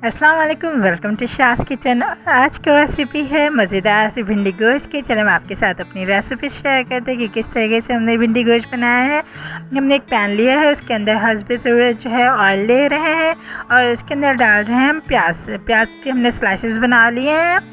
अस्सलाम वालेकुम, welcome to शास kitchen. आज की रेसिपी है मज़ेदार सी भिंडी गोश्त की। चलो मैं आपके साथ अपनी रेसिपी शेयर करते हैं कि किस तरीके से हमने भिंडी गोश्त बनाया है। हमने एक पैन लिया है, उसके अंदर हस्बे ज़रूरत जो है ऑयल ले रहे हैं और उसके अंदर डाल रहे हैं हम प्याज के हमने स्लाइसेस बना लिए हैं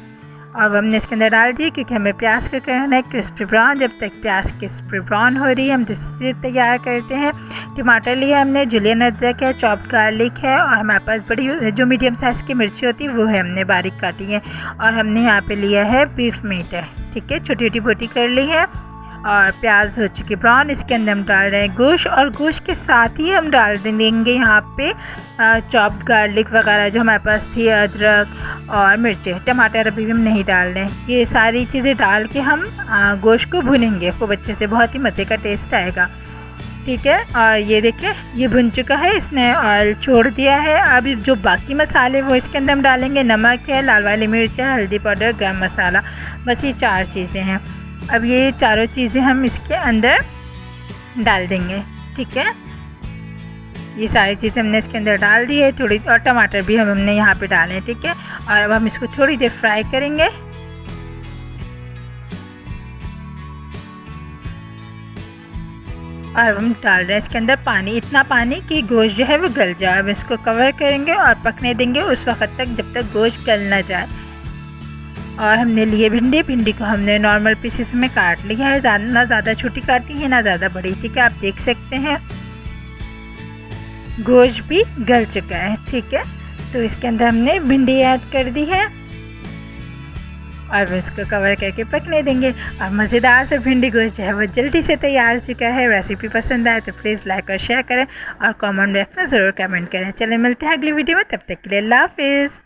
और हमने इसके अंदर डाल दिए क्योंकि हमें प्याज को करना है क्रिस्पी ब्राउन। जब तक प्याज क्रिस्पी ब्राउन हो रही है हम दूसरी तैयार करते हैं। टमाटर लिया हमने, जुलियन अदरक है, चॉप्ड गार्लिक है और हमारे पास बड़ी जो मीडियम साइज़ की मिर्ची होती है वो है, हमने बारीक काटी है। और हमने यहाँ पे लिया है बीफ मीट है, ठीक है, छोटी छोटी बोटी कर ली है। और प्याज हो चुकी ब्राउन, इसके अंदर हम डाल रहे हैं गोश्त और गोश्त के साथ ही हम डाल देंगे यहाँ पे चॉप्ड गार्लिक वगैरह जो हमारे पास थी, अदरक और मिर्चें। टमाटर अभी भी हम नहीं डाल रहे हैं। ये सारी चीज़ें डाल के हम गोश्त को भुनेंगे खूब अच्छे से, बहुत ही मज़े का टेस्ट आएगा, ठीक है। और ये देखिए ये भुन चुका है, इसने ऑयल छोड़ दिया है। अब जो बाकी मसाले वो इसके अंदर हम डालेंगे। नमक है, लाल वाली मिर्च है, हल्दी पाउडर, गरम मसाला, बस ये 4 चीज़ें हैं। अब ये चारों चीज़ें हम इसके अंदर डाल देंगे, ठीक है। ये सारी चीज़ें हमने इसके अंदर डाल दी है थोड़ी, और टमाटर भी हमने यहाँ पे डाले हैं, ठीक है। और अब हम इसको थोड़ी देर फ्राई करेंगे। और हम डाल रहे हैं इसके अंदर पानी, इतना पानी कि गोश्त जो है वो गल जाए। अब इसको कवर करेंगे और पकने देंगे उस वक्त तक जब तक गोश्त गल ना जाए। और हमने लिए भिंडी को हमने नॉर्मल पीसेस में काट लिया है, ना ज़्यादा छोटी काटी है ना ज़्यादा बड़ी, ठीक है। आप देख सकते हैं गोश्त भी गल चुका है, ठीक है। तो इसके अंदर हमने भिंडी ऐड कर दी है और इसको कवर करके पकने देंगे। और मज़ेदार से भिंडी गोश्त जो है वो जल्दी से तैयार हो चुका है। रेसिपी पसंद आए तो प्लीज़ लाइक और शेयर करें और कमेंट बॉक्स में ज़रूर कमेंट करें। चलिए मिलते हैं अगली वीडियो में, तब तक के लिए अल्लाह हाफिज़।